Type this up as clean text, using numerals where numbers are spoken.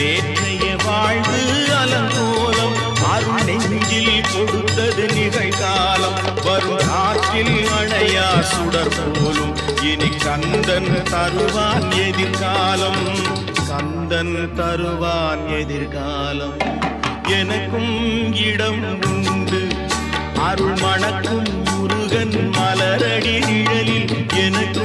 நேற்றைய வாழ்வு அலங்கோலம் அருள் நெஞ்சில் கொடுத்தது நிகழ்காலம் வரும் காற்றில் அணையா சுடர் போலும் இனி கந்தன் தருவான் எதிர்காலம் கந்தன் தருவான் எதிர்காலம் எனக்கும் இடம் உண்டு அருள் மணக்கும் முருகன் மலரடி நிழலில் எனக்கு